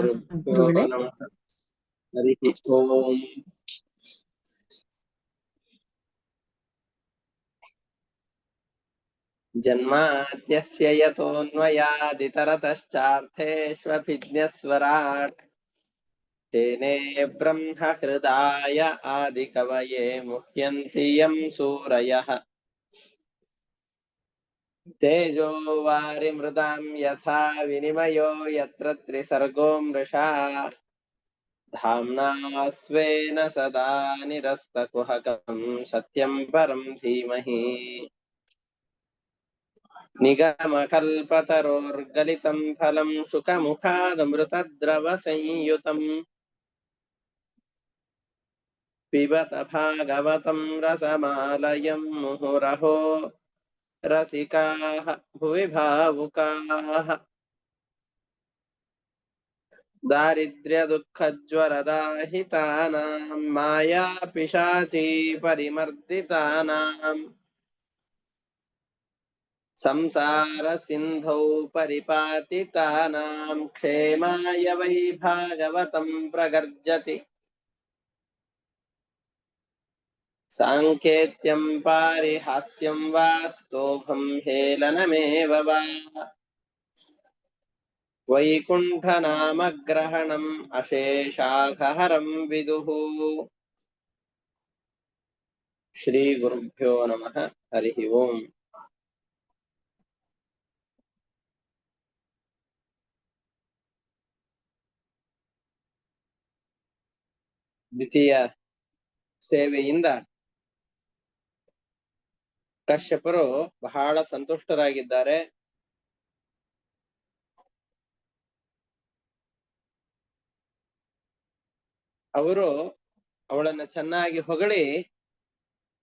गुरुभ्यो गुरुಗಳೇ नमः हरिः ओम् जन्माद्यस्य यतोऽन्वयादितरतश्चार्थेष्वभिज्ञस्वराट् तेने ब्रह्म हृदाय आदिकवये मुह्यन्ति यं सूरयः तेजो वारिमृदां यथा विनिमयो यत्र त्रिसर्गो मृषा धाम्ना स्वेन सदा निरस्तकुहकं सत्यं परं धीमहि निगमकल्पतरोर्गलितं फलं शुकमुखादमृतद्रवसंयुतम् पिबत भागवतं रसमालयं मुहुरहो रसिकाः भुवि भावुकाः दारिद्र्यदुःखज्वरदाहितानां मायापिशाची परिमर्दितानां संसार सिन्धौ परिपातितानां क्षेमाय वै भागवतं प्रगर्जति साङ्केत्यं पारिहास्यं वा स्तोभं हेलनमेव वा वैकुण्ठनामग्रहणम् अशेषाघहरं विदुः श्रीगुरुभ्यो नमः हरिः ओम् ದ್ವಿತೀಯ ಸೇವೆಯಿಂದ ಕಶ್ಯಪರು ಬಹಳ ಸಂತುಷ್ಟರಾಗಿದ್ದಾರೆ. ಅವರು ಅವಳನ್ನ ಚೆನ್ನಾಗಿ ಹೊಗಳಿ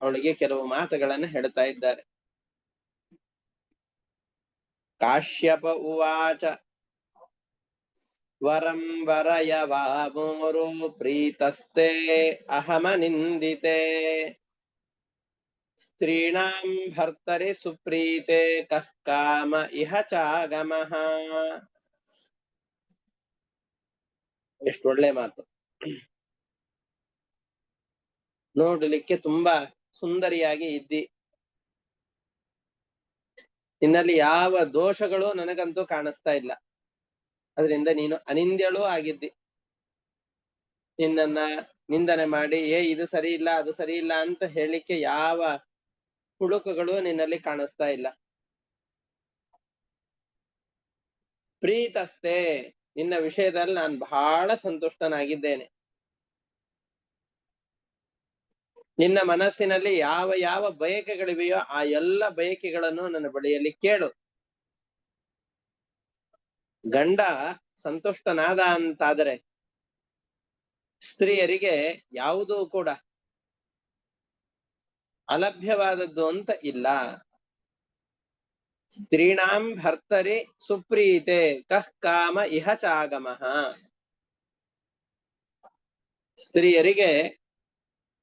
ಅವಳಿಗೆ ಕೆಲವು ಮಾತುಗಳನ್ನು ಹೇಳ್ತಾ ಇದ್ದಾರೆ. ಕಾಶ್ಯಪ ಉವಾಚ ವರಂ ವರಯ ವಾಮೋರು ಪ್ರೀತಸ್ತೆ ಅಹಮನಿಂದಿತೆ ಸ್ತ್ರೀಣಾಂ ಭರ್ತರಿ ಸುಪ್ರೀತೆ ಕಃ ಕಾಮ ಇಹ ಚಾಗಮಃ. ಎಷ್ಟು ಒಳ್ಳೆ ಮಾತು. ನೋಡಲಿಕ್ಕೆ ತುಂಬಾ ಸುಂದರಿಯಾಗಿ ಇದ್ದಿ, ನಿನ್ನಲ್ಲಿ ಯಾವ ದೋಷಗಳು ನನಗಂತೂ ಕಾಣಿಸ್ತಾ ಇಲ್ಲ, ಅದರಿಂದ ನೀನು ಅನಿಂದ್ಯಳೂ ಆಗಿದ್ದಿ. ನಿನ್ನನ್ನ ನಿಂದನೆ ಮಾಡಿ ಇದು ಸರಿ ಇಲ್ಲ ಅದು ಸರಿ ಇಲ್ಲ ಅಂತ ಹೇಳಿಕ್ಕೆ ಯಾವ ಹುಡುಕುಗಳು ನಿನ್ನಲ್ಲಿ ಕಾಣಿಸ್ತಾ ಇಲ್ಲ. ಪ್ರೀತಸ್ತೆ, ನಿನ್ನ ವಿಷಯದಲ್ಲಿ ನಾನು ಬಹಳ ಸಂತುಷ್ಟನಾಗಿದ್ದೇನೆ. ನಿನ್ನ ಮನಸ್ಸಿನಲ್ಲಿ ಯಾವ ಯಾವ ಬಯಕೆಗಳಿವೆಯೋ ಆ ಎಲ್ಲ ಬಯಕೆಗಳನ್ನು ನನ್ನ ಬಳಿಯಲ್ಲಿ ಕೇಳು. ಗಂಡ ಸಂತುಷ್ಟನಾದ ಅಂತಾದರೆ ಸ್ತ್ರೀಯರಿಗೆ ಯಾವುದೂ ಕೂಡ ಅಲಭ್ಯವಾದದ್ದು ಅಂತ ಇಲ್ಲ. ಸ್ತ್ರೀಣಾಂ ಭರ್ತರಿ ಸುಪ್ರೀತೆ ಕಃ ಕಾಮ ಇಹ ಚಾಗಮಃ. ಸ್ತ್ರೀಯರಿಗೆ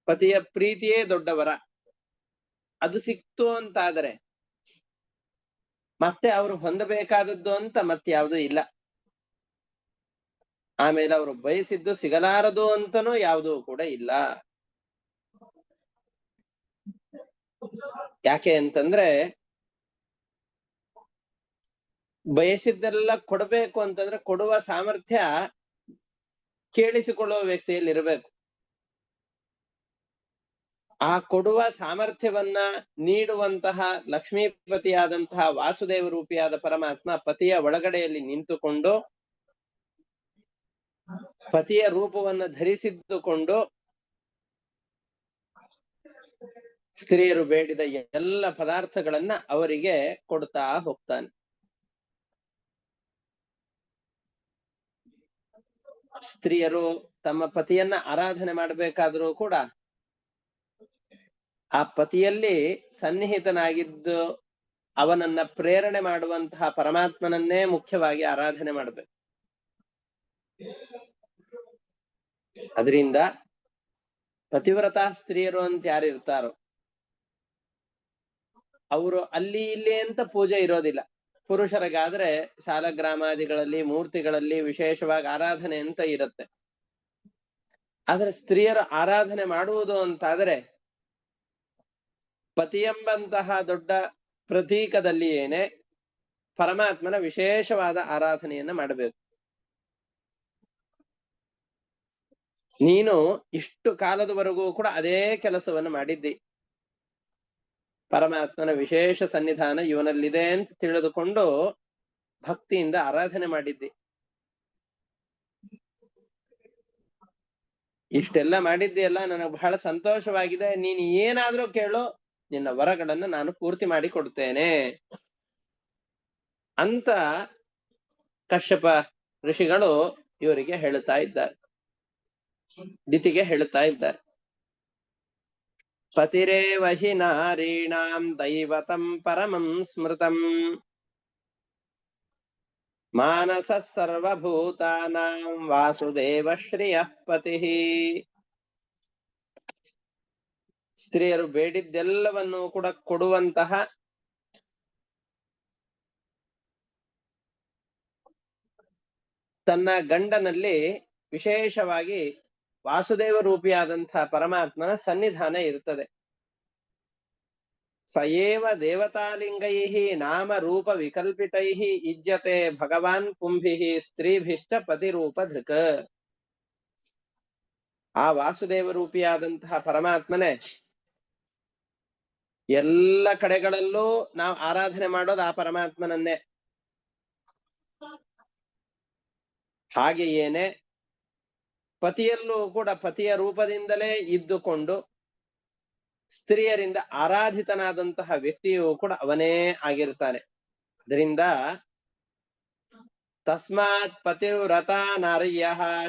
ಪತಿಯ ಪ್ರೀತಿಯೇ ದೊಡ್ಡವರ. ಅದು ಸಿಕ್ತು ಅಂತಾದರೆ ಮತ್ತೆ ಅವರು ಹೊಂದಬೇಕಾದದ್ದು ಅಂತ ಮತ್ಯಾವುದೂ ಇಲ್ಲ. ಆಮೇಲೆ ಅವರು ಬಯಸಿದ್ದು ಸಿಗಲಾರದು ಅಂತನೂ ಯಾವುದೂ ಕೂಡ ಇಲ್ಲ. ಯಾಕೆ ಅಂತಂದ್ರೆ ಬಯಸಿದ್ದೆಲ್ಲ ಕೊಡಬೇಕು ಅಂತಂದ್ರೆ ಕೊಡುವ ಸಾಮರ್ಥ್ಯ ಕೇಳಿಸಿಕೊಳ್ಳುವ ವ್ಯಕ್ತಿಯಲ್ಲಿ ಇರಬೇಕು. ಆ ಕೊಡುವ ಸಾಮರ್ಥ್ಯವನ್ನ ನೀಡುವಂತಹ ಲಕ್ಷ್ಮೀಪತಿಯಾದಂತಹ ವಾಸುದೇವ ರೂಪಿಯಾದ ಪರಮಾತ್ಮ ಪತಿಯ ಒಳಗಡೆಯಲ್ಲಿ ನಿಂತುಕೊಂಡು ಪತಿಯ ರೂಪವನ್ನು ಧರಿಸಿದ್ದುಕೊಂಡು ಸ್ತ್ರೀಯರು ಬೇಡಿದ ಎಲ್ಲ ಪದಾರ್ಥಗಳನ್ನ ಅವರಿಗೆ ಕೊಡ್ತಾ ಹೋಗ್ತಾನೆ. ಸ್ತ್ರೀಯರು ತಮ್ಮ ಪತಿಯನ್ನ ಆರಾಧನೆ ಮಾಡಬೇಕಾದ್ರೂ ಕೂಡ ಆ ಪತಿಯಲ್ಲಿ ಸನ್ನಿಹಿತನಾಗಿದ್ದು ಅವನನ್ನ ಪ್ರೇರಣೆ ಮಾಡುವಂತಹ ಪರಮಾತ್ಮನನ್ನೇ ಮುಖ್ಯವಾಗಿ ಆರಾಧನೆ ಮಾಡಬೇಕು. ಅದರಿಂದ ಪತಿವ್ರತ ಸ್ತ್ರೀಯರು ಅಂತ ಯಾರಿರ್ತಾರೋ ಅವರು ಅಲ್ಲಿ ಇಲ್ಲಿ ಅಂತ ಪೂಜೆ ಇರೋದಿಲ್ಲ. ಪುರುಷರಿಗಾದ್ರೆ ಶಾಲಗ್ರಾಮಾದಿಗಳಲ್ಲಿ ಮೂರ್ತಿಗಳಲ್ಲಿ ವಿಶೇಷವಾಗಿ ಆರಾಧನೆ ಅಂತ ಇರುತ್ತೆ. ಆದ್ರೆ ಸ್ತ್ರೀಯರು ಆರಾಧನೆ ಮಾಡುವುದು ಅಂತಾದ್ರೆ ಪತಿಯೆಂಬಂತಹ ದೊಡ್ಡ ಪ್ರತೀಕದಲ್ಲಿಯೇನೆ ಪರಮಾತ್ಮನ ವಿಶೇಷವಾದ ಆರಾಧನೆಯನ್ನ ಮಾಡಬೇಕು. ನೀನು ಇಷ್ಟು ಕಾಲದವರೆಗೂ ಕೂಡ ಅದೇ ಕೆಲಸವನ್ನು ಮಾಡಿದ್ದಿ. ಪರಮಾತ್ಮನ ವಿಶೇಷ ಸನ್ನಿಧಾನ ಇವನಲ್ಲಿದೆ ಅಂತ ತಿಳಿದುಕೊಂಡು ಭಕ್ತಿಯಿಂದ ಆರಾಧನೆ ಮಾಡಿದ್ದಿ. ಇಷ್ಟೆಲ್ಲ ಮಾಡಿದ್ದಿಯಲ್ಲ, ನನಗೆ ಬಹಳ ಸಂತೋಷವಾಗಿದೆ. ನೀನು ಏನಾದ್ರೂ ಕೇಳು, ನಿನ್ನ ವರಗಳನ್ನು ನಾನು ಪೂರ್ತಿ ಮಾಡಿ ಕೊಡ್ತೇನೆ ಅಂತ ಕಶ್ಯಪ ಋಷಿಗಳು ಇವರಿಗೆ ಹೇಳುತ್ತಾ ಇದ್ದಾರೆ, ದಿತಿಗೆ ಹೇಳುತ್ತಾ ಇದ್ದಾರೆ. ಪತಿರೇವ ಹಿ ನಾರೀಣಾಂ ದೈವತಂ ಪರಮಂ ಸ್ಮೃತಂ ಮಾನಸ ಸರ್ವಭೂತಾನಾಂ ವಾಸುದೇವ ಶ್ರಿಯಃ ಪತಿಃ. ಸ್ತ್ರೀಯರು ಬೇಡಿದ್ದೆಲ್ಲವನ್ನೂ ಕೂಡ ಕೊಡುವಂತಹ ತನ್ನ ಗಂಡನಲ್ಲಿ ವಿಶೇಷವಾಗಿ ವಾಸುದೇವ ರೂಪಿಯಾದಂತಹ ಪರಮಾತ್ಮನ ಸನ್ನಿಧಾನ ಇರುತ್ತದೆ. ಸಯೇವ ದೇವತಾಲಿಂಗೈ ನಾಮ ರೂಪ ವಿಕಲ್ಪಿತೈ ಇಜ್ಯತೆ ಭಗವಾನ್ ಪುಂಭಿ ಸ್ತ್ರೀಭಿಶ್ಚ ಪತಿರೂಪ ಧೃಕ್. ಆ ವಾಸುದೇವ ರೂಪಿಯಾದಂತಹ ಪರಮಾತ್ಮನೇ ಎಲ್ಲ ಕಡೆಗಳಲ್ಲೂ ನಾವು ಆರಾಧನೆ ಮಾಡೋದು ಆ ಪರಮಾತ್ಮನನ್ನೇ. ಹಾಗೆಯೇನೆ ಪತಿಯಲ್ಲೂ ಕೂಡ ಪತಿಯ ರೂಪದಿಂದಲೇ ಇದ್ದುಕೊಂಡು ಸ್ತ್ರೀಯರಿಂದ ಆರಾಧಿತನಾದಂತಹ ವ್ಯಕ್ತಿಯೂ ಕೂಡ ಅವನೇ ಆಗಿರ್ತಾನೆ. ಅದರಿಂದ ತಸ್ಮಾತ್ ಪತಿವ್ರತ ನಾರ್ಯ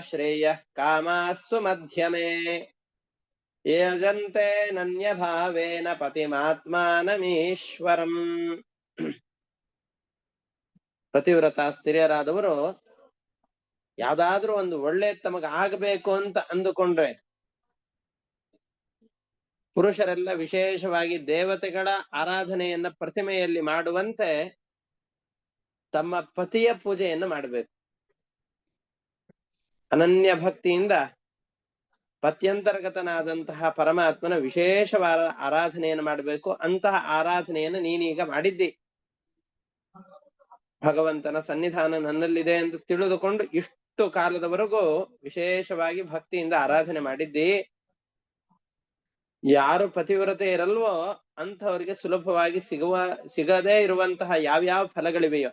ಶ್ರೇಯ ಕಾಮಾಸ್ಸು ಮಧ್ಯಮೇ ಯಜಂತೆ ನನ್ಯ ಭಾವೇನ ಪತಿಮಾತ್ಮಾನಮೀಶ್ವರಂ. ಪತಿವ್ರತ ಸ್ತ್ರೀಯರಾದವರು ಯಾವ್ದಾದ್ರೂ ಒಂದು ಒಳ್ಳೆ ತಮಗ ಆಗಬೇಕು ಅಂತ ಅಂದುಕೊಂಡ್ರೆ ಪುರುಷರೆಲ್ಲ ವಿಶೇಷವಾಗಿ ದೇವತೆಗಳ ಆರಾಧನೆಯನ್ನ ಪ್ರತಿಮೆಯಲ್ಲಿ ಮಾಡುವಂತೆ ತಮ್ಮ ಪತಿಯ ಪೂಜೆಯನ್ನು ಮಾಡಬೇಕು. ಅನನ್ಯ ಭಕ್ತಿಯಿಂದ ಪತ್ಯಂತರ್ಗತನಾದಂತಹ ಪರಮಾತ್ಮನ ವಿಶೇಷವಾದ ಆರಾಧನೆಯನ್ನು ಮಾಡಬೇಕು. ಅಂತಹ ಆರಾಧನೆಯನ್ನು ನೀನೀಗ ಮಾಡಿದ್ದಿ. ಭಗವಂತನ ಸನ್ನಿಧಾನ ನನ್ನಲ್ಲಿದೆ ಅಂತ ತಿಳಿದುಕೊಂಡು ಇಷ್ಟು ಕಾಲದವರೆಗೂ ವಿಶೇಷವಾಗಿ ಭಕ್ತಿಯಿಂದ ಆರಾಧನೆ ಮಾಡಿದ್ದಿ. ಯಾರು ಪತಿವ್ರತೆ ಇರಲ್ವೋ ಅಂಥವರಿಗೆ ಸುಲಭವಾಗಿ ಸಿಗದೇ ಇರುವಂತಹ ಯಾವ್ಯಾವ ಫಲಗಳಿವೆಯೋ,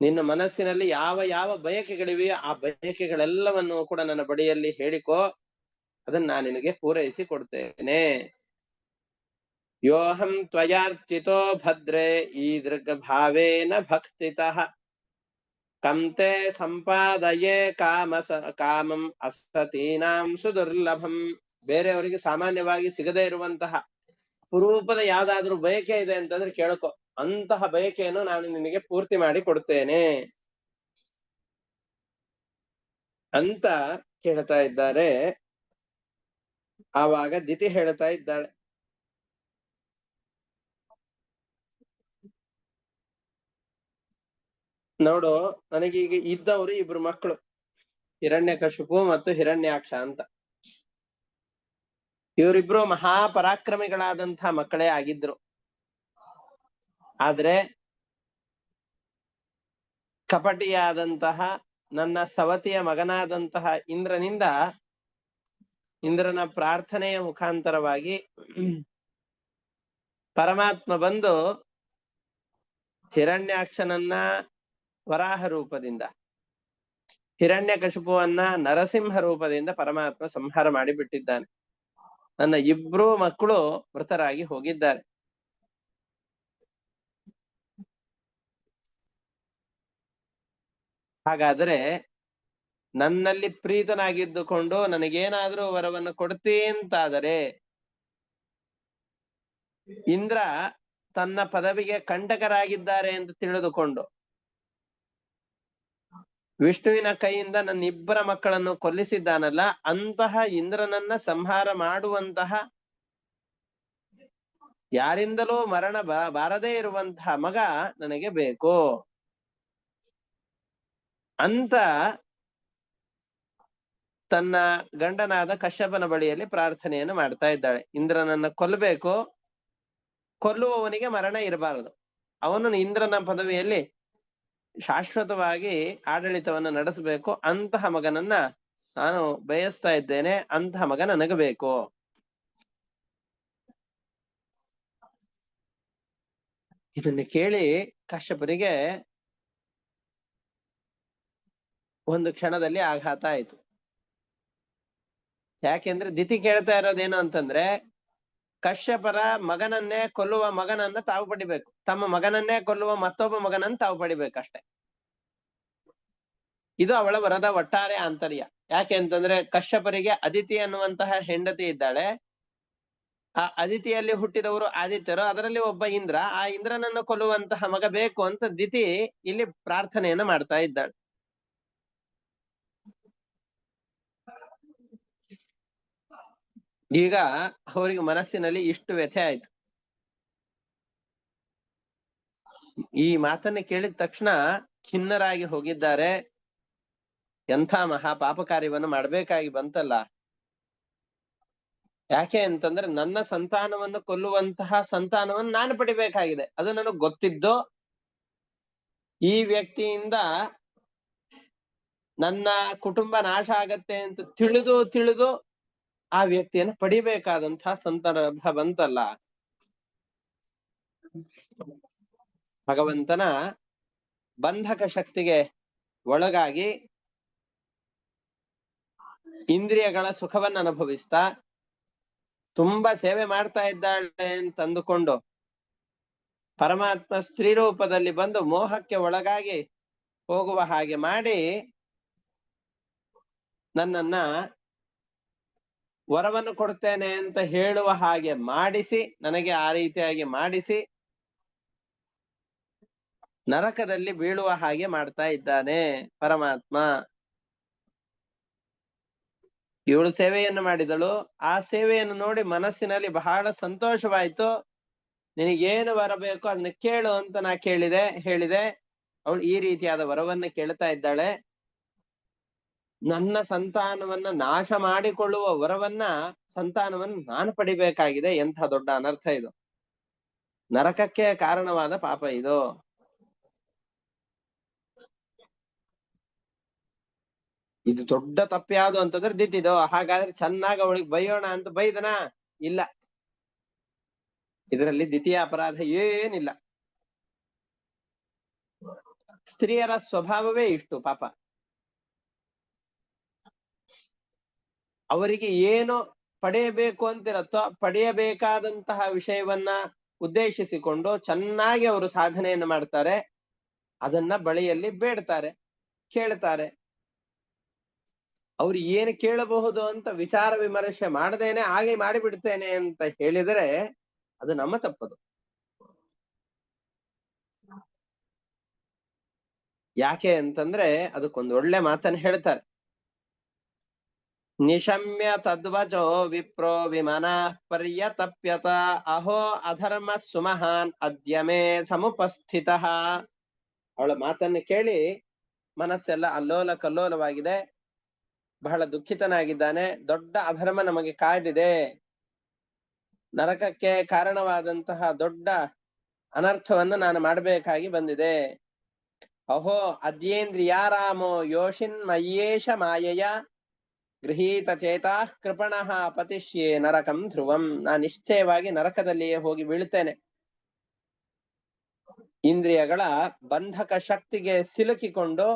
ನಿನ್ನ ಮನಸ್ಸಿನಲ್ಲಿ ಯಾವ ಯಾವ ಬಯಕೆಗಳಿವೆಯೋ ಆ ಬಯಕೆಗಳೆಲ್ಲವನ್ನು ಕೂಡ ನನ್ನ ಬಳಿಯಲ್ಲಿ ಹೇಳಿಕೋ, ಅದನ್ನ ನಾನು ನಿನಗೆ ಪೂರೈಸಿ ಕೊಡ್ತೇನೆ. ಯೋಹಂ ತ್ವಯಾರ್ಚಿತೋ ಭದ್ರೇ ಈದೃಗ್ ಭಾವೇನ ಭಕ್ತಿತಃ ಕಂತೆ ಸಂಪಾದಯೇ ಕಾಮಂ ಅಸತೀನಾಂ ಸುದುರ್ಲಭಂ. ಬೇರೆಯವರಿಗೆ ಸಾಮಾನ್ಯವಾಗಿ ಸಿಗದೇ ಇರುವಂತಹ ಅಪರೂಪದ ಯಾವ್ದಾದ್ರೂ ಬಯಕೆ ಇದೆ ಅಂತಂದ್ರೆ ಕೇಳ್ಕೊ, ಅಂತಹ ಬಯಕೆಯನ್ನು ನಾನು ನಿನಗೆ ಪೂರ್ತಿ ಮಾಡಿ ಕೊಡ್ತೇನೆ ಅಂತ ಹೇಳ್ತಾ ಇದ್ದಾರೆ. ಆವಾಗ ದಿತಿ ಹೇಳ್ತಾ ಇದ್ದಾಳೆ, ನೋಡು, ನನಗೀಗ ಇದ್ದವರು ಇಬ್ರು ಮಕ್ಕಳು, ಹಿರಣ್ಯಕಶಿಪು ಮತ್ತು ಹಿರಣ್ಯಾಕ್ಷ ಅಂತ. ಇವರಿಬ್ರು ಮಹಾಪರಾಕ್ರಮಿಗಳಾದಂತಹ ಮಕ್ಕಳೇ ಆಗಿದ್ರು. ಆದ್ರೆ ಕಪಟಿಯಾದಂತಹ ನನ್ನ ಸವತಿಯ ಮಗನಾದಂತಹ ಇಂದ್ರನ ಪ್ರಾರ್ಥನೆಯ ಮುಖಾಂತರವಾಗಿ ಪರಮಾತ್ಮ ಬಂದು ಹಿರಣ್ಯಾಕ್ಷನನ್ನ ವರಾಹ ರೂಪದಿಂದ, ಹಿರಣ್ಯಕಶಿಪುವನ್ನ ನರಸಿಂಹ ರೂಪದಿಂದ ಪರಮಾತ್ಮ ಸಂಹಾರ ಮಾಡಿಬಿಟ್ಟಿದ್ದಾನೆ. ನನ್ನ ಇಬ್ರು ಮಕ್ಕಳು ಮೃತರಾಗಿ ಹೋಗಿದ್ದಾರೆ. ಹಾಗಾದ್ರೆ ನನ್ನಲ್ಲಿ ಪ್ರೀತನಾಗಿದ್ದುಕೊಂಡು ನನಗೇನಾದ್ರೂ ವರವನ್ನು ಕೊಡ್ತೀ ಅಂತಾದರೆ ಇಂದ್ರ ತನ್ನ ಪದವಿಗೆ ಕಂಟಕರಾಗಿದ್ದಾರೆ ಅಂತ ತಿಳಿದುಕೊಂಡು ವಿಷ್ಣುವಿನ ಕೈಯಿಂದ ನನ್ನ ಇಬ್ಬರ ಮಕ್ಕಳನ್ನು ಕೊಲ್ಲಿಸಿದ್ದಾನಲ್ಲ, ಅಂತಹ ಇಂದ್ರನನ್ನ ಸಂಹಾರ ಮಾಡುವಂತಹ ಯಾರಿಂದಲೂ ಮರಣ ಬಾರದೇ ಇರುವಂತಹ ಮಗ ನನಗೆ ಬೇಕು ಅಂತ ತನ್ನ ಗಂಡನಾದ ಕಶ್ಯಪನ ಬಳಿಯಲ್ಲಿ ಪ್ರಾರ್ಥನೆಯನ್ನು ಮಾಡ್ತಾ ಇದ್ದಾಳೆ. ಇಂದ್ರನನ್ನ ಕೊಲ್ಲಬೇಕು, ಕೊಲ್ಲುವವನಿಗೆ ಮರಣ ಇರಬಾರದು, ಅವನು ಇಂದ್ರನ ಪದವಿಯಲ್ಲಿ ಶಾಶ್ವತವಾಗಿ ಆಡಳಿತವನ್ನು ನಡೆಸಬೇಕು. ಅಂತಹ ಮಗನನ್ನ ನಾನು ಬಯಸ್ತಾ ಇದ್ದೇನೆ, ಅಂತಹ ಮಗ ನನಗೆ ಬೇಕು. ಇದನ್ನು ಕೇಳಿ ಕಶ್ಯಪನಿಗೆ ಒಂದು ಕ್ಷಣದಲ್ಲಿ ಆಘಾತ ಆಯ್ತು. ಯಾಕೆಂದ್ರೆ ದಿತಿ ಕೇಳ್ತಾ ಇರೋದೇನು ಅಂತಂದ್ರೆ, ಕಶ್ಯಪರ ಮಗನನ್ನೇ ಕೊಲ್ಲುವ ಮಗನನ್ನ ತಾವು ಪಡಿಬೇಕು, ತಮ್ಮ ಮಗನನ್ನೇ ಕೊಲ್ಲುವ ಮತ್ತೊಬ್ಬ ಮಗನನ್ನ ತಾವು ಪಡಿಬೇಕಷ್ಟೆ. ಇದು ಅವಳ ವರದ ಒಟ್ಟಾರೆ ಆಂತರ್ಯ. ಯಾಕೆ ಅಂತಂದ್ರೆ ಕಶ್ಯಪರಿಗೆ ಅದಿತಿ ಅನ್ನುವಂತಹ ಹೆಂಡತಿ ಇದ್ದಾಳೆ. ಆ ಅದಿತಿಯಲ್ಲಿ ಹುಟ್ಟಿದವರು ಆದಿತ್ಯರು, ಅದರಲ್ಲಿ ಒಬ್ಬ ಇಂದ್ರ. ಆ ಇಂದ್ರನನ್ನು ಕೊಲ್ಲುವಂತಹ ಮಗ ಬೇಕು ಅಂತ ದಿತಿ ಇಲ್ಲಿ ಪ್ರಾರ್ಥನೆಯನ್ನು ಮಾಡ್ತಾ ಇದ್ದಾಳೆ. ಈಗ ಅವರಿಗೆ ಮನಸ್ಸಿನಲ್ಲಿ ಇಷ್ಟು ವ್ಯಥೆ ಆಯ್ತು. ಈ ಮಾತನ್ನ ಕೇಳಿದ ತಕ್ಷಣ ಖಿನ್ನರಾಗಿ ಹೋಗಿದ್ದಾರೆ. ಎಂಥ ಮಹಾ ಪಾಪ ಕಾರ್ಯವನ್ನು ಮಾಡ್ಬೇಕಾಗಿ ಬಂತಲ್ಲ. ಯಾಕೆ ಅಂತಂದ್ರೆ ನನ್ನ ಸಂತಾನವನ್ನು ಕೊಲ್ಲುವಂತಹ ಸಂತಾನವನ್ನು ನಾನು ಪಡಿಬೇಕಾಗಿದೆ. ಅದು ನನಗೆ ಗೊತ್ತಿದ್ದು ಈ ವ್ಯಕ್ತಿಯಿಂದ ನನ್ನ ಕುಟುಂಬ ನಾಶ ಆಗತ್ತೆ ಅಂತ ತಿಳಿದು ಆ ವ್ಯಕ್ತಿಯನ್ನು ಪಡಿಬೇಕಾದಂತಹ ಸಂದರ್ಭ ಬಂತಲ್ಲ. ಭಗವಂತನ ಬಂಧಕ ಶಕ್ತಿಗೆ ಒಳಗಾಗಿ ಇಂದ್ರಿಯಗಳ ಸುಖವನ್ನು ಅನುಭವಿಸ್ತಾ ತುಂಬಾ ಸೇವೆ ಮಾಡ್ತಾ ಇದ್ದಾಳೆ ಅಂತ ಅಂದುಕೊಂಡು ಪರಮಾತ್ಮ ಸ್ತ್ರೀ ರೂಪದಲ್ಲಿ ಬಂದು ಮೋಹಕ್ಕೆ ಒಳಗಾಗಿ ಹೋಗುವ ಹಾಗೆ ಮಾಡಿ ನನ್ನನ್ನ ವರವನ್ನು ಕೊಡ್ತೇನೆ ಅಂತ ಹೇಳುವ ಹಾಗೆ ಮಾಡಿಸಿ, ನನಗೆ ಆ ರೀತಿಯಾಗಿ ಮಾಡಿಸಿ ನರಕದಲ್ಲಿ ಬೀಳುವ ಹಾಗೆ ಮಾಡ್ತಾ ಇದ್ದಾನೆ ಪರಮಾತ್ಮ. ಇವಳು ಸೇವೆಯನ್ನು ಮಾಡಿದಳು. ಆ ಸೇವೆಯನ್ನು ನೋಡಿ ಮನಸ್ಸಿನಲ್ಲಿ ಬಹಳ ಸಂತೋಷವಾಯ್ತು. ನಿನಗೇನು ಬರಬೇಕು ಅದನ್ನ ಕೇಳು ಅಂತ ನಾ ಹೇಳಿದೆ. ಅವಳು ಈ ರೀತಿಯಾದ ವರವನ್ನ ಕೇಳ್ತಾ ಇದ್ದಾಳೆ. ನನ್ನ ಸಂತಾನವನ್ನ ನಾಶ ಮಾಡಿಕೊಳ್ಳುವ ವರವನ್ನ ಸಂತಾನವನ್ನು ನಾನು ಪಡಿಬೇಕಾಗಿದೆ. ಎಂಥ ದೊಡ್ಡ ಅನರ್ಥ ಇದು, ನರಕಕ್ಕೆ ಕಾರಣವಾದ ಪಾಪ ಇದು. ಇದು ದೊಡ್ಡ ತಪ್ಪು ಯಾವುದು ಅಂತಂದ್ರೆ ದಿಟ್ಟಿದು. ಹಾಗಾದ್ರೆ ಚೆನ್ನಾಗಿ ಅವಳಿಗೆ ಬೈಯೋಣ ಅಂತ ಬೈದನ? ಇಲ್ಲ, ಇದರಲ್ಲಿ ದ್ವಿತೀಯ ಅಪರಾಧ ಏನಿಲ್ಲ. ಸ್ತ್ರೀಯರ ಸ್ವಭಾವವೇ ಇಷ್ಟು ಪಾಪ. ಅವರಿಗೆ ಏನು ಪಡೆಯಬೇಕು ಅಂತಿರತ್ತೋ ಪಡೆಯಬೇಕಾದಂತಹ ವಿಷಯವನ್ನ ಉದ್ದೇಶಿಸಿಕೊಂಡು ಚೆನ್ನಾಗಿ ಅವರು ಸಾಧನೆಯನ್ನು ಮಾಡ್ತಾರೆ. ಅದನ್ನ ಬಳಿಯಲ್ಲಿ ಬೇಡ್ತಾರೆ, ಕೇಳ್ತಾರೆ. ಅವ್ರು ಏನು ಕೇಳಬಹುದು ಅಂತ ವಿಚಾರ ವಿಮರ್ಶೆ ಮಾಡದೇನೆ ಹಾಗೆ ಮಾಡಿಬಿಡ್ತೇನೆ ಅಂತ ಹೇಳಿದರೆ ಅದು ನಮ್ಮ ತಪ್ಪದು. ಯಾಕೆ ಅಂತಂದ್ರೆ ಅದಕ್ಕೊಂದು ಒಳ್ಳೆ ಮಾತನ್ನ ಹೇಳ್ತಾರೆ. ನಿಶಮ್ಯ ತದ್ವಚೋ ವಿಪ್ರೋ ವಿಮನ ಪರ್ಯತಪ್ಯತ ಅಹೋ ಅಧರ್ಮ ಸುಮಹಾನ್ ಅದ್ಯಮೇ ಸಮುಪಸ್ಥಿತ. ಅವಳ ಮಾತನ್ನು ಕೇಳಿ ಮನಸ್ಸೆಲ್ಲ ಅಲ್ಲೋಲ ಕಲ್ಲೋಲವಾಗಿದೆ. ಬಹಳ ದುಃಖಿತನಾಗಿದ್ದಾನೆ. ದೊಡ್ಡ ಅಧರ್ಮ ನಮಗೆ ಕಾಯ್ದಿದೆ, ನರಕಕ್ಕೆ ಕಾರಣವಾದಂತಹ ದೊಡ್ಡ ಅನರ್ಥವನ್ನು ನಾನು ಮಾಡಬೇಕಾಗಿ ಬಂದಿದೆ. ಅಹೋ ಅದ್ಯೇಂದ್ರಿಯಾರಾಮೋ ಯೋಷಿನ್ಮಯ್ಯೇಶ ಮಾಯೆಯ ಗೃಹೀತ ಚೇತಾ ಕೃಪಣಃ ಪತಿಷ್ಯೆ ನರಕಂ ಧ್ರುವಂ. ನಾನು ನಿಶ್ಚಯವಾಗಿ ನರಕದಲ್ಲಿಯೇ ಹೋಗಿ ಬೀಳ್ತೇನೆ. ಇಂದ್ರಿಯಗಳ ಬಂಧಕ ಶಕ್ತಿಗೆ ಸಿಲುಕಿಕೊಂಡು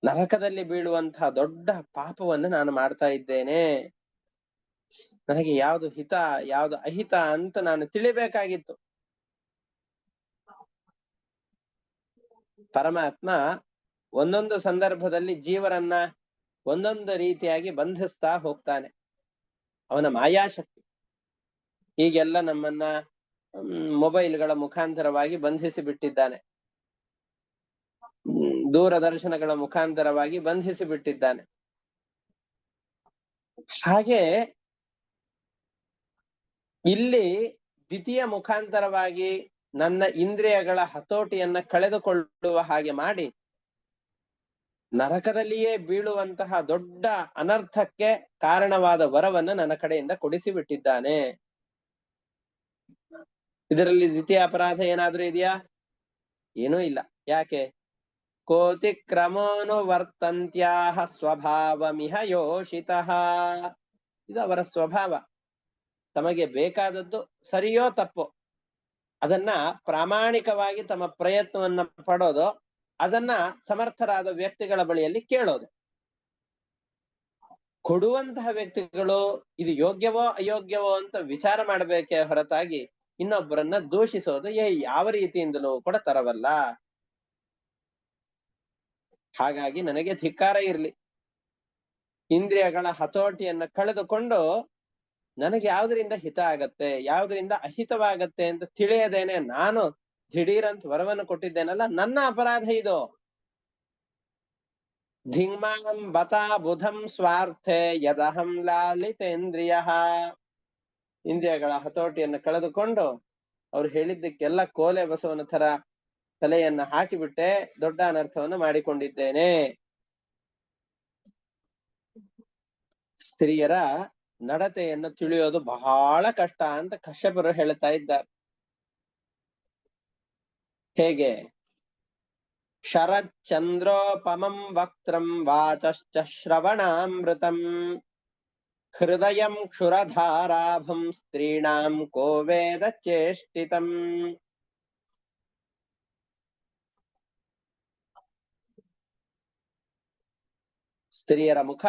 ನರಕದಲ್ಲಿ ಬೀಳುವಂತಹ ದೊಡ್ಡ ಪಾಪವನ್ನು ನಾನು ಮಾಡ್ತಾ ಇದ್ದೇನೆ. ನನಗೆ ಯಾವುದು ಹಿತ ಯಾವುದು ಅಹಿತ ಅಂತ ನಾನು ತಿಳಿಬೇಕಾಗಿತ್ತು. ಪರಮಾತ್ಮ ಒಂದೊಂದು ಸಂದರ್ಭದಲ್ಲಿ ಜೀವರನ್ನ ಒಂದೊಂದು ರೀತಿಯಾಗಿ ಬಂಧಿಸ್ತಾ ಹೋಗ್ತಾನೆ. ಅವನ ಮಾಯಾಶಕ್ತಿ ಹೀಗೆಲ್ಲ ನಮ್ಮನ್ನ ಮೊಬೈಲ್ಗಳ ಮುಖಾಂತರವಾಗಿ ಬಂಧಿಸಿ ಬಿಟ್ಟಿದ್ದಾನೆ, ದೂರದರ್ಶನಗಳ ಮುಖಾಂತರವಾಗಿ ಬಂಧಿಸಿ ಬಿಟ್ಟಿದ್ದಾನೆ. ಹಾಗೆ ಇಲ್ಲಿ ದ್ವಿತೀಯ ಮುಖಾಂತರವಾಗಿ ನನ್ನ ಇಂದ್ರಿಯಗಳ ಹತೋಟಿಯನ್ನ ಕಳೆದುಕೊಳ್ಳುವ ಹಾಗೆ ಮಾಡಿ ನರಕದಲ್ಲಿಯೇ ಬೀಳುವಂತಹ ದೊಡ್ಡ ಅನರ್ಥಕ್ಕೆ ಕಾರಣವಾದ ವರವನ್ನು ನನ್ನ ಕಡೆಯಿಂದ ಕೊಡಿಸಿ ಬಿಟ್ಟಿದ್ದಾನೆ. ಇದರಲ್ಲಿ ದ್ವಿತೀಯ ಅಪರಾಧ ಏನಾದ್ರೂ ಇದೆಯಾ? ಏನೂ ಇಲ್ಲ. ಯಾಕೆ? ಕೋತಿ ಕ್ರಮೋನು ವರ್ತಂತ್ಯಾಹ ಸ್ವಭಾವಮಿಹ ಯೋಷಿತಃ. ಇದು ಅವರ ಸ್ವಭಾವ. ತಮಗೆ ಬೇಕಾದದ್ದು ಸರಿಯೋ ತಪ್ಪೋ ಅದನ್ನ ಪ್ರಾಮಾಣಿಕವಾಗಿ ತಮ್ಮ ಪ್ರಯತ್ನವನ್ನ ಪಡೋದು, ಅದನ್ನ ಸಮರ್ಥರಾದ ವ್ಯಕ್ತಿಗಳ ಬಳಿಯಲ್ಲಿ ಕೇಳೋದು. ಕೊಡುವಂತಹ ವ್ಯಕ್ತಿಗಳು ಇದು ಯೋಗ್ಯವೋ ಅಯೋಗ್ಯವೋ ಅಂತ ವಿಚಾರ ಮಾಡಬೇಕೇ ಹೊರತಾಗಿ ಇನ್ನೊಬ್ಬರನ್ನ ದೂಷಿಸೋದು ಯಾವ ರೀತಿಯಿಂದಲೂ ಕೂಡ ತರವಲ್ಲ. ಹಾಗಾಗಿ ನನಗೆ ಧಿಕ್ಕಾರ ಇರ್ಲಿ. ಇಂದ್ರಿಯಗಳ ಹತೋಟಿಯನ್ನ ಕಳೆದುಕೊಂಡು ನನಗೆ ಯಾವುದರಿಂದ ಹಿತ ಆಗತ್ತೆ, ಯಾವುದರಿಂದ ಅಹಿತವಾಗತ್ತೆ ಅಂತ ತಿಳಿಯದೇನೆ ನಾನು ದಿಢೀರಂತ ವರವನ್ನು ಕೊಟ್ಟಿದ್ದೇನಲ್ಲ, ನನ್ನ ಅಪರಾಧ ಇದು. ಧಿಂಗ್ಮಾಂ ಬತಾ ಬುಧಂ ಸ್ವಾರ್ಥೆ ಯದಹಂ ಲಾಲಿತೇಂದ್ರಿಯ. ಇಂದ್ರಿಯಗಳ ಹತೋಟಿಯನ್ನು ಕಳೆದುಕೊಂಡು ಅವ್ರು ಹೇಳಿದ್ದಕ್ಕೆಲ್ಲ ಕೋಲೆ ಬಸವನ ತರ ತಲೆಯನ್ನ ಹಾಕಿಬಿಟ್ಟೆ, ದೊಡ್ಡ ಅನರ್ಥವನ್ನು ಮಾಡಿಕೊಂಡಿದ್ದೇನೆ. ಸ್ತ್ರೀಯರ ನಡತೆಯನ್ನು ತಿಳಿಯೋದು ಬಹಳ ಕಷ್ಟ ಅಂತ ಕಶ್ಯಪರು ಹೇಳ್ತಾ ಇದ್ದಾರೆ. ಹೇಗೆ? ಶರಚ್ಚಂದ್ರೋಪಮಂ ವಕ್ತ್ರಂ ವಾಚಶ್ಚ ಶ್ರವಣಾಮೃತಂ ಹೃದಯಂ ಕ್ಷುರಧಾರಾಭಂ ಸ್ತ್ರೀಣಾಂ ಕೋ ವೇದ ಚೇಷ್ಟಿತಂ. ಸ್ತ್ರೀಯರ ಮುಖ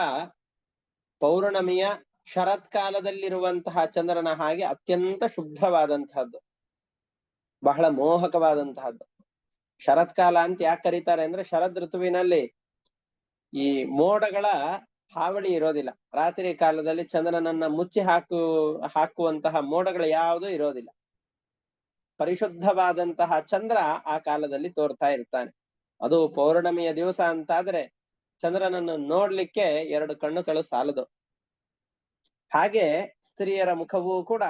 ಪೌರ್ಣಮಿಯ ಶರತ್ಕಾಲದಲ್ಲಿರುವಂತಹ ಚಂದ್ರನ ಹಾಗೆ ಅತ್ಯಂತ ಶುಭ್ರವಾದಂತಹದ್ದು, ಬಹಳ ಮೋಹಕವಾದಂತಹದ್ದು. ಶರತ್ಕಾಲ ಅಂತ ಯಾಕೆ ಕರೀತಾರೆ ಅಂದ್ರೆ ಶರದ್ ಋತುವಿನಲ್ಲಿ ಈ ಮೋಡಗಳ ಹಾವಳಿ ಇರೋದಿಲ್ಲ. ರಾತ್ರಿ ಕಾಲದಲ್ಲಿ ಚಂದ್ರನನ್ನ ಮುಚ್ಚಿ ಹಾಕುವಂತಹ ಮೋಡಗಳು ಯಾವುದೂ ಇರೋದಿಲ್ಲ. ಪರಿಶುದ್ಧವಾದಂತಹ ಚಂದ್ರ ಆ ಕಾಲದಲ್ಲಿ ತೋರ್ತಾ ಇರ್ತಾನೆ. ಅದು ಪೌರ್ಣಮಿಯ ದಿವಸ ಅಂತಾದ್ರೆ ಚಂದ್ರನನ್ನು ನೋಡ್ಲಿಕ್ಕೆ 2 ಕಣ್ಣುಗಳು ಸಾಲದು. ಹಾಗೆ ಸ್ತ್ರೀಯರ ಮುಖವೂ ಕೂಡ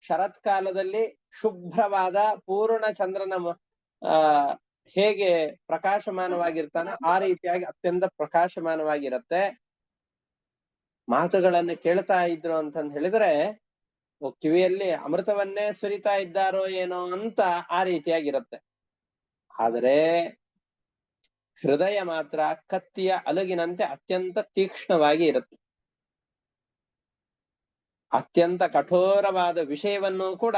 ಶರತ್ಕಾಲದಲ್ಲಿ ಶುಭ್ರವಾದ ಪೂರ್ಣ ಚಂದ್ರನ ಹೇಗೆ ಪ್ರಕಾಶಮಾನವಾಗಿರ್ತಾನೋ ಆ ರೀತಿಯಾಗಿ ಅತ್ಯಂತ ಪ್ರಕಾಶಮಾನವಾಗಿರುತ್ತೆ. ಮಾತುಗಳನ್ನು ಕೇಳ್ತಾ ಇದ್ರು ಅಂತಂದ್ ಹೇಳಿದ್ರೆ ಕಿವಿಯಲ್ಲಿ ಅಮೃತವನ್ನೇ ಸುರಿತಾ ಇದ್ದಾರೋ ಏನೋ ಅಂತ ಆ ರೀತಿಯಾಗಿರುತ್ತೆ. ಆದರೆ ಹೃದಯ ಮಾತ್ರ ಕತ್ತಿಯ ಅಲುಗಿನಂತೆ ಅತ್ಯಂತ ತೀಕ್ಷ್ಣವಾಗಿ ಇರುತ್ತೆ. ಅತ್ಯಂತ ಕಠೋರವಾದ ವಿಷಯವನ್ನು ಕೂಡ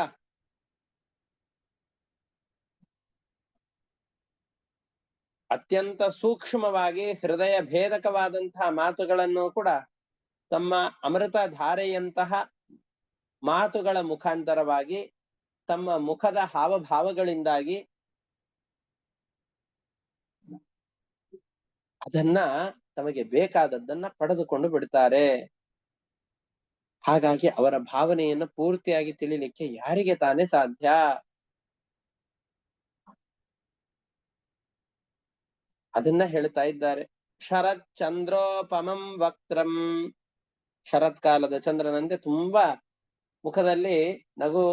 ಅತ್ಯಂತ ಸೂಕ್ಷ್ಮವಾಗಿ ಹೃದಯ ಭೇದಕವಾದಂತಹ ಮಾತುಗಳನ್ನು ಕೂಡ ತಮ್ಮ ಅಮೃತ ಧಾರೆಯಂತಹ ಮಾತುಗಳ ಮುಖಾಂತರವಾಗಿ ತಮ್ಮ ಮುಖದ ಹಾವಭಾವಗಳಿಂದಾಗಿ ಅದನ್ನ ತಮಗೆ ಬೇಕಾದದ್ದನ್ನ ಪಡೆದುಕೊಂಡು ಬಿಡ್ತಾರೆ. ಹಾಗಾಗಿ ಅವರ ಭಾವನೆಯನ್ನು ಪೂರ್ತಿಯಾಗಿ ತಿಳಿಲಿಕ್ಕೆ ಯಾರಿಗೆ ತಾನೇ ಸಾಧ್ಯ? ಅದನ್ನ ಹೇಳ್ತಾ ಇದ್ದಾರೆ. ಶರತ್ ಚಂದ್ರೋಪಮಂ ವಕ್ತ್ರಂ. ಶರತ್ಕಾಲದ ಚಂದ್ರನಂತೆ ತುಂಬಾ ಮುಖದಲ್ಲಿ ನಗು,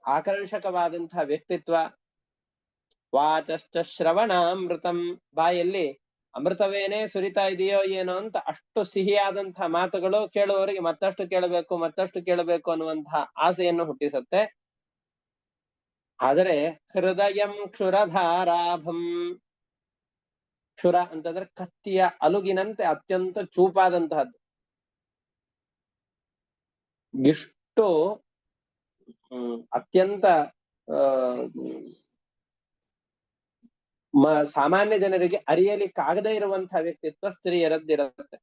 ಆಕರ್ಷಕವಾದಂತಹ ವ್ಯಕ್ತಿತ್ವ. ವಾಚಶ್ಚ ಶ್ರವಣಾಮೃತಂ. ಬಾಯಲ್ಲಿ ಅಮೃತವೇನೇ ಸುರಿತಾ ಇದೆಯೋ ಏನೋ ಅಂತ ಅಷ್ಟು ಸಿಹಿಯಾದಂತಹ ಮಾತುಗಳು ಕೇಳುವವರಿಗೆ ಮತ್ತಷ್ಟು ಕೇಳಬೇಕು ಅನ್ನುವಂತಹ ಆಸೆಯನ್ನು ಹುಟ್ಟಿಸುತ್ತೆ. ಆದರೆ ಹೃದಯಂ ಕ್ಷುರಧಾರಾಭಂ. ಕ್ಷುರ ಅಂತಂದ್ರೆ ಕತ್ತಿಯ ಅಲುಗಿನಂತೆ ಅತ್ಯಂತ ಚೂಪಾದಂತಹದ್ದು. ಇಷ್ಟು ಅತ್ಯಂತ ಸಾಮಾನ್ಯ ಜನರಿಗೆ ಅರಿಯಲಿಕ್ಕಾಗದೇ ಇರುವಂತಹ ವ್ಯಕ್ತಿತ್ವ ಸ್ತ್ರೀಯರದ್ದಿರುತ್ತೆ.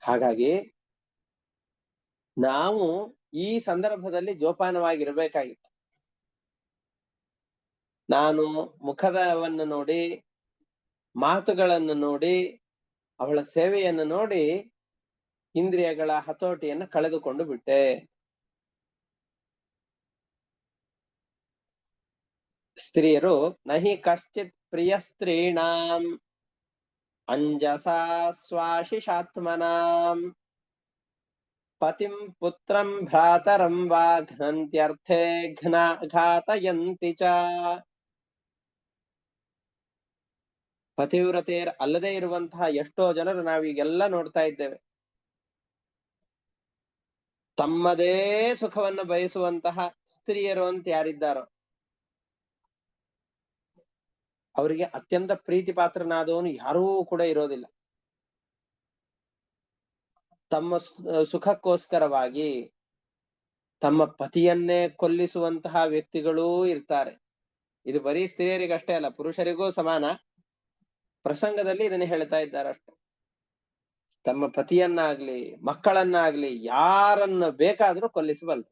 ಹಾಗಾಗಿ ನಾವು ಈ ಸಂದರ್ಭದಲ್ಲಿ ಜೋಪಾನವಾಗಿರ್ಬೇಕಾಗಿತ್ತು. ನಾನು ಮುಖದವನ್ನು ನೋಡಿ, ಮಾತುಗಳನ್ನು ನೋಡಿ, ಅವಳ ಸೇವೆಯನ್ನು ನೋಡಿ ಇಂದ್ರಿಯಗಳ ಹತೋಟಿಯನ್ನು ಕಳೆದುಕೊಂಡು ಬಿಟ್ಟೆ. ಸ್ತ್ರೀಯರು ನಹಿ ಕಶ್ಚಿತ್ ಪ್ರಿಯ ಸ್ತ್ರೀಣಾಂ ಅಂಜಸಾ ಸ್ವಾಶಿಷಾತ್ಮನಾಂ ಪತಿಂ ಪುತ್ರಂ ಭ್ರಾತರಂ ವಾ ಘ್ನಂತ್ಯರ್ಥೇ ಘಾತಯಂತಿ ಚ. ಪತಿವ್ರತೆಯರ್ ಅಲ್ಲದೆ ಇರುವಂತಹ ಎಷ್ಟೋ ಜನರು ನಾವೀಗೆಲ್ಲ ನೋಡ್ತಾ ಇದ್ದೇವೆ. ತಮ್ಮದೇ ಸುಖವನ್ನು ಬಯಸುವಂತಹ ಸ್ತ್ರೀಯರು ಅಂತ ಯಾರಿದ್ದಾರೋ ಅವರಿಗೆ ಅತ್ಯಂತ ಪ್ರೀತಿ ಪಾತ್ರನಾದವನು ಯಾರೂ ಕೂಡ ಇರೋದಿಲ್ಲ. ತಮ್ಮ ಸುಖಕ್ಕೋಸ್ಕರವಾಗಿ ತಮ್ಮ ಪತಿಯನ್ನೇ ಕೊಲ್ಲಿಸುವಂತಹ ವ್ಯಕ್ತಿಗಳೂ ಇರ್ತಾರೆ. ಇದು ಬರೀ ಸ್ತ್ರೀಯರಿಗಷ್ಟೇ ಅಲ್ಲ, ಪುರುಷರಿಗೂ ಸಮಾನ. ಪ್ರಸಂಗದಲ್ಲಿ ಇದನ್ನು ಹೇಳ್ತಾ ಇದ್ದಾರಷ್ಟೆ. ತಮ್ಮ ಪತಿಯನ್ನಾಗ್ಲಿ ಮಕ್ಕಳನ್ನಾಗ್ಲಿ ಯಾರನ್ನ ಬೇಕಾದ್ರೂ ಕೊಲ್ಲಿಸಬಲ್ಲ.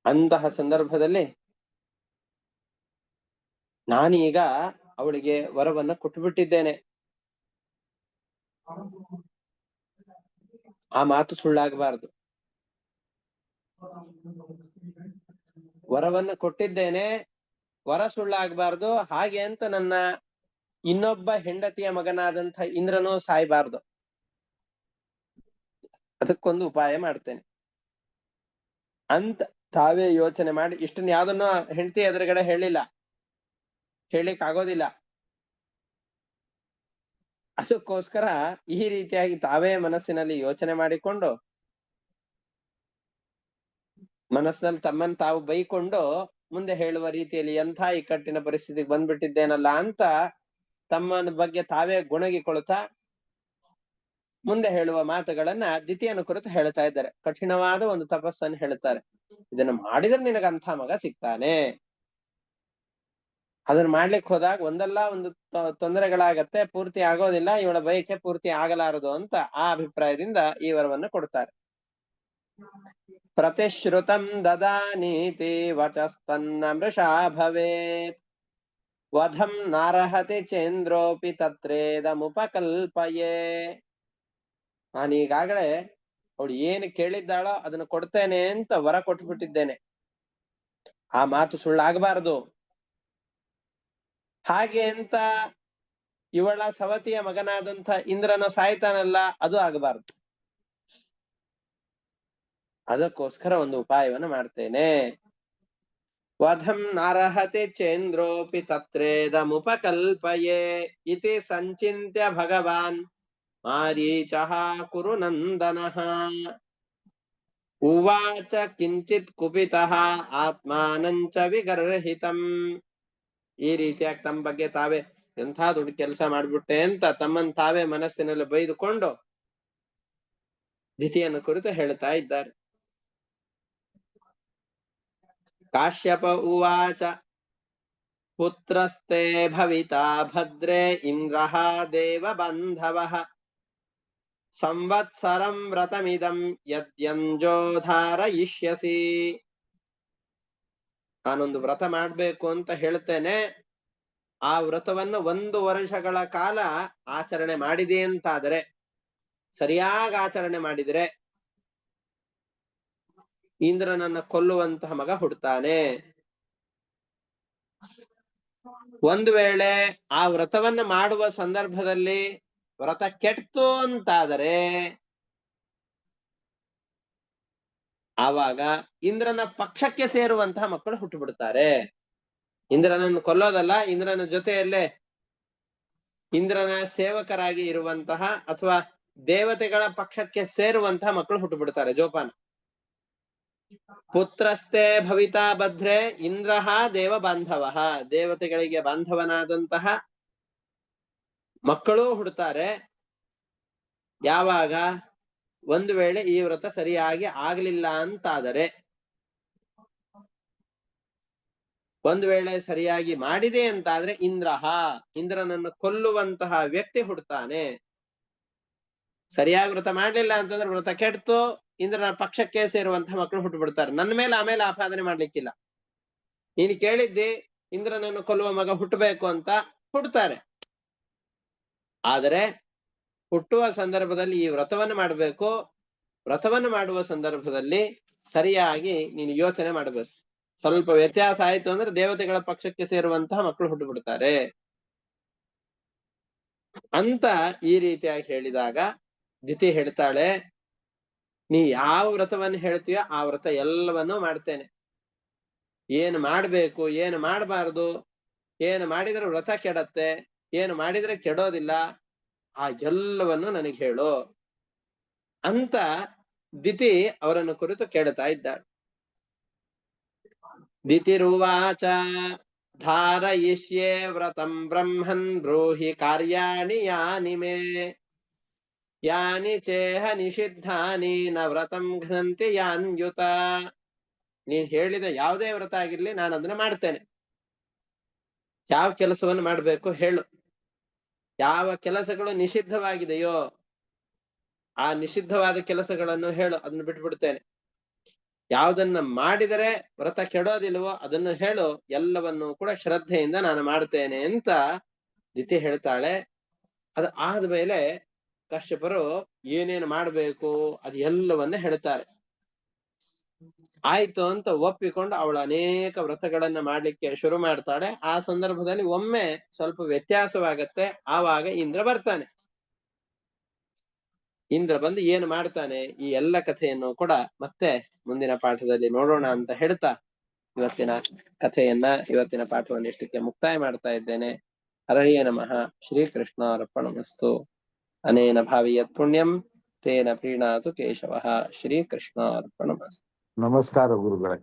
ಅಂತಹ ಸಂದರ್ಭದಲ್ಲಿ ನಾನೀಗ ಅವಳಿಗೆ ವರವನ್ನ ಕೊಟ್ಟುಬಿಟ್ಟಿದ್ದೇನೆ, ಆ ಮಾತು ಸುಳ್ಳಾಗಬಾರದು. ವರವನ್ನ ಕೊಟ್ಟಿದ್ದೇನೆ, ವರ ಸುಳ್ಳಾಗಬಾರ್ದು. ಹಾಗೆ ಅಂತ ನನ್ನ ಇನ್ನೊಬ್ಬ ಹೆಂಡತಿಯ ಮಗನಾದಂಥ ಇಂದ್ರನೂ ಸಾಯ್ಬಾರ್ದು. ಅದಕ್ಕೊಂದು ಉಪಾಯ ಮಾಡ್ತೇನೆ ಅಂತ ತಾವೇ ಯೋಚನೆ ಮಾಡಿ ಇಷ್ಟನ್ನ ಯಾವ್ದನ್ನು ಹೆಂಡತಿ ಎದುರುಗಡೆ ಹೇಳಿಲ್ಲ, ಹೇಳಿಕ್ ಆಗೋದಿಲ್ಲ. ಅದಕ್ಕೋಸ್ಕರ ಈ ರೀತಿಯಾಗಿ ತಾವೇ ಮನಸ್ಸಿನಲ್ಲಿ ಯೋಚನೆ ಮಾಡಿಕೊಂಡು ಮನಸ್ಸಿನಲ್ಲಿ ತಮ್ಮನ್ನು ತಾವು ಬೈಕೊಂಡು ಮುಂದೆ ಹೇಳುವ ರೀತಿಯಲ್ಲಿ ಎಂಥ ಇಕ್ಕಟ್ಟಿನ ಪರಿಸ್ಥಿತಿಗೆ ಬಂದ್ಬಿಟ್ಟಿದ್ದೇನಲ್ಲ ಅಂತ ತಮ್ಮನ ಬಗ್ಗೆ ತಾವೇ ಗುಣಗಿಕೊಳ್ತಾ ಮುಂದೆ ಹೇಳುವ ಮಾತುಗಳನ್ನ ದಿತಿಯನ ಕುರಿತು ಹೇಳ್ತಾ ಇದ್ದಾರೆ. ಕಠಿಣವಾದ ಒಂದು ತಪಸ್ಸನ್ನು ಹೇಳ್ತಾರೆ. ಇದನ್ನ ಮಾಡಿದ್ರೆ ನಿನಗಂಥ ಮಗ ಸಿಗ್ತಾನೆ. ಅದನ್ನ ಮಾಡ್ಲಿಕ್ಕೆ ಹೋದಾಗ ಒಂದಲ್ಲ ಒಂದು ತೊಂದರೆಗಳಾಗತ್ತೆ, ಪೂರ್ತಿ ಆಗೋದಿಲ್ಲ, ಇವಳ ಬಯಕೆ ಪೂರ್ತಿ ಆಗಲಾರದು ಅಂತ ಆ ಅಭಿಪ್ರಾಯದಿಂದ ಈ ವರವನ್ನು ಕೊಡ್ತಾರೆ. ಪ್ರತಿಶ್ರುತಂ ದದಾನೀತಿ ವಚಸ್ತನ್ನ ಮೃಷಾ ಭವೇತ್ ವಧಂ ನಾರಹತಿ ಚೇಂದ್ರೋಪಿ ತತ್ರೇದಮುಪಕಲ್ಪಯೇ. ನಾನೀಗಾಗಲೇ ಅವಳು ಏನು ಕೇಳಿದ್ದಾಳೋ ಅದನ್ನು ಕೊಡ್ತೇನೆ ಅಂತ ವರ ಕೊಟ್ಬಿಟ್ಟಿದ್ದೇನೆ. ಆ ಮಾತು ಸುಳ್ಳಾಗಬಾರದು. ಹಾಗೆ ಅಂತ ಇವಳ ಸವತಿಯ ಮಗನಾದಂಥ ಇಂದ್ರನು ಸಾಯ್ತಾನಲ್ಲ, ಅದು ಆಗಬಾರದು. ಅದಕ್ಕೋಸ್ಕರ ಒಂದು ಉಪಾಯವನ್ನು ಮಾಡ್ತೇನೆ. ವಧಂ ನಾರಹತಿ ಚೇಂದ್ರೋಪಿ ತತ್ರೇದಮುಪಕಲ್ಪಯೇ ಇತಿ ಸಂಚಿಂತ್ಯ ಭಗವಾನ್ ಮಾರೀಚಃ ಕುರು ನಂದನಃ ಉವಾಚ ಕಿಂಚಿತ್ ಕುಪಿತಃ ಆತ್ಮಾನಂಚ ವಿಗರ್ಹಿತಂ. ಈ ರೀತಿಯಾಗಿ ತಮ್ಮ ಬಗ್ಗೆ ತಾವೇ ಎಂಥ ದೊಡ್ಡ ಕೆಲಸ ಮಾಡ್ಬಿಟ್ಟೆ ಅಂತ ತಮ್ಮನ್ ತಾವೇ ಮನಸ್ಸಿನಲ್ಲಿ ಬೈದುಕೊಂಡು ದಿತಿಯನ್ನು ಕುರಿತು ಹೇಳ್ತಾ ಇದ್ದಾರೆ. ಕಾಶ್ಯಪ ಉವಾಚ ಪುತ್ರಸ್ತೆ ಭವಿತಾ ಭದ್ರೇ ಇಂದ್ರಃ ದೇವ ಬಾಂಧವಃ ಸಂವತ್ಸರಂ ವ್ರತಮಿದಂ ಯದ್ಯಂಜೋ ಧಾರಯಿಷ್ಯಸಿ. ನಾನೊಂದು ವ್ರತ ಮಾಡ್ಬೇಕು ಅಂತ ಹೇಳ್ತೇನೆ. ಆ ವ್ರತವನ್ನು 1 ವರ್ಷಗಳ ಕಾಲ ಆಚರಣೆ ಮಾಡಿದೆ ಅಂತಾದರೆ, ಸರಿಯಾಗಿ ಆಚರಣೆ ಮಾಡಿದ್ರೆ ಇಂದ್ರನನ್ನ ಕೊಲ್ಲುವಂತಹ ಮಗ ಹುಡ್ತಾನೆ. ಒಂದು ವೇಳೆ ಆ ವ್ರತವನ್ನ ಮಾಡುವ ಸಂದರ್ಭದಲ್ಲಿ ವ್ರತ ಕೆಡ್ತು ಅಂತಾದರೆ ಆವಾಗ ಇಂದ್ರನ ಪಕ್ಷಕ್ಕೆ ಸೇರುವಂತಹ ಮಕ್ಕಳು ಹುಟ್ಟು ಬಿಡ್ತಾರೆ. ಇಂದ್ರನನ್ನು ಕೊಲ್ಲೋದಲ್ಲ, ಇಂದ್ರನ ಜೊತೆಯಲ್ಲೇ ಇಂದ್ರನ ಸೇವಕರಾಗಿ ಇರುವಂತಹ ಅಥವಾ ದೇವತೆಗಳ ಪಕ್ಷಕ್ಕೆ ಸೇರುವಂತಹ ಮಕ್ಕಳು ಹುಟ್ಟು ಬಿಡ್ತಾರೆ. ಜೋಪಾನ. ಪುತ್ರಸ್ತೆ ಭವಿತಾ ಭದ್ರೇ ಇಂದ್ರಃ ದೇವ ಬಾಂಧವ, ದೇವತೆಗಳಿಗೆ ಬಾಂಧವನಾದಂತಹ ಮಕ್ಕಳು ಹುಡ್ತಾರೆ. ಯಾವಾಗ ಒಂದು ವೇಳೆ ಈ ವ್ರತ ಸರಿಯಾಗಿ ಆಗ್ಲಿಲ್ಲ ಅಂತಾದರೆ, ಒಂದು ವೇಳೆ ಸರಿಯಾಗಿ ಮಾಡಿದೆ ಅಂತಾದ್ರೆ ಇಂದ್ರನನ್ನು ಕೊಲ್ಲುವಂತಹ ವ್ಯಕ್ತಿ ಹುಡ್ತಾನೆ. ಸರಿಯಾಗಿ ವ್ರತ ಮಾಡ್ಲಿಲ್ಲ ಅಂತಂದ್ರೆ ವ್ರತ ಕೆಡ್ತು, ಇಂದ್ರನ ಪಕ್ಷಕ್ಕೆ ಸೇರುವಂತಹ ಮಕ್ಕಳು ಹುಟ್ಟು ಬಿಡ್ತಾರೆ. ನನ್ನ ಮೇಲೆ ಆಮೇಲೆ ಆಪಾದನೆ ಮಾಡ್ಲಿಕ್ಕಿಲ್ಲ. ನೀನು ಕೇಳಿದ್ದಿ ಇಂದ್ರನನ್ನು ಕೊಲ್ಲುವ ಮಗ ಹುಟ್ಟಬೇಕು ಅಂತ, ಹುಟ್ಟುತ್ತಾರೆ. ಆದರೆ ಹುಟ್ಟುವ ಸಂದರ್ಭದಲ್ಲಿ ಈ ವ್ರತವನ್ನು ಮಾಡಬೇಕು. ವ್ರತವನ್ನು ಮಾಡುವ ಸಂದರ್ಭದಲ್ಲಿ ಸರಿಯಾಗಿ ನೀನು ಯೋಚನೆ ಮಾಡಬೇಕು. ಸ್ವಲ್ಪ ವ್ಯತ್ಯಾಸ ಆಯ್ತು ಅಂದ್ರೆ ದೇವತೆಗಳ ಪಕ್ಷಕ್ಕೆ ಸೇರುವಂತಹ ಮಕ್ಕಳು ಹುಟ್ಟು ಬಿಡ್ತಾರೆ. ಅಂತ ಈ ರೀತಿಯಾಗಿ ಹೇಳಿದಾಗ ದಿತಿ ಹೇಳ್ತಾಳೆ, ನೀ ಯಾವ ವ್ರತವನ್ನು ಹೇಳ್ತೀಯೋ ಆ ವ್ರತ ಎಲ್ಲವನ್ನೂ ಮಾಡ್ತೇನೆ. ಏನು ಮಾಡ್ಬೇಕು, ಏನು ಮಾಡಬಾರದು, ಏನು ಮಾಡಿದ್ರೆ ವ್ರತ ಕೆಡತ್ತೆ, ಏನು ಮಾಡಿದ್ರೆ ಕೆಡೋದಿಲ್ಲ, ಆ ಎಲ್ಲವನ್ನು ನನಗೆ ಹೇಳು ಅಂತ ದಿತಿ ಅವರನ್ನು ಕುರಿತು ಕೇಳ್ತಾ ಇದ್ದಾಳೆ. ದಿತಿರುವಾಚ ಧಾರಯಿಷ್ಯೇ ವ್ರತಂ ಬ್ರಹ್ಮನ್ ಬ್ರೂಹಿ ಕಾರ್ಯಾಣಿ ಯಾನಿ ಮೇ ಯಾನಿ ಚೇಹ ನಿಷಿದ್ಧಾನಿ ನ ವ್ರತಂ ಘ್ನಂತಿ ಯಾನ್ಯುತ. ನೀನ್ ಹೇಳಿದ ಯಾವುದೇ ವ್ರತ ಆಗಿರ್ಲಿ ನಾನು ಅದನ್ನ ಮಾಡ್ತೇನೆ. ಯಾವ ಕೆಲಸವನ್ನು ಮಾಡ್ಬೇಕು ಹೇಳು. ಯಾವ ಕೆಲಸಗಳು ನಿಷಿದ್ಧವಾಗಿದೆಯೋ ಆ ನಿಷಿದ್ಧವಾದ ಕೆಲಸಗಳನ್ನು ಹೇಳು, ಅದನ್ನು ಬಿಟ್ಬಿಡ್ತೇನೆ. ಯಾವುದನ್ನ ಮಾಡಿದರೆ ವ್ರತ ಕೆಡೋದಿಲ್ವೋ ಅದನ್ನು ಹೇಳು, ಎಲ್ಲವನ್ನು ಕೂಡ ಶ್ರದ್ಧೆಯಿಂದ ನಾನು ಮಾಡ್ತೇನೆ ಅಂತ ದಿತಿ ಹೇಳ್ತಾಳೆ. ಅದು ಆದ್ಮೇಲೆ ಕಶ್ಯಪರು ಏನೇನು ಮಾಡ್ಬೇಕು ಅದು ಎಲ್ಲವನ್ನ ಹೇಳ್ತಾರೆ. ಆಯ್ತು ಅಂತ ಒಪ್ಪಿಕೊಂಡು ಅವಳು ಅನೇಕ ವ್ರತಗಳನ್ನ ಮಾಡ್ಲಿಕ್ಕೆ ಶುರು ಮಾಡ್ತಾಳೆ. ಆ ಸಂದರ್ಭದಲ್ಲಿ ಒಮ್ಮೆ ಸ್ವಲ್ಪ ವ್ಯತ್ಯಾಸವಾಗತ್ತೆ. ಆವಾಗ ಇಂದ್ರ ಬರ್ತಾನೆ. ಇಂದ್ರ ಬಂದು ಏನು ಮಾಡ್ತಾನೆ, ಈ ಎಲ್ಲ ಕಥೆಯನ್ನು ಕೂಡ ಮತ್ತೆ ಮುಂದಿನ ಪಾಠದಲ್ಲಿ ನೋಡೋಣ ಅಂತ ಹೇಳ್ತಾ ಇವತ್ತಿನ ಪಾಠವನ್ನು ಇಷ್ಟಕ್ಕೆ ಮುಕ್ತಾಯ ಮಾಡ್ತಾ ಇದ್ದೇನೆ. ಹರಯೇ ನಮಃ. ಶ್ರೀಕೃಷ್ಣಾರ್ಪಣಮಸ್ತು. ಅನೇನ ಭಾವಿ ಯತ್ ಪುಣ್ಯಂ ತೇನ ಪ್ರೀಣಾತು ಕೇಶವಃ. ಶ್ರೀಕೃಷ್ಣಾರ್ಪಣಮಸ್ತು. ನಮಸ್ಕಾರ ಗುರುಗಳೇ.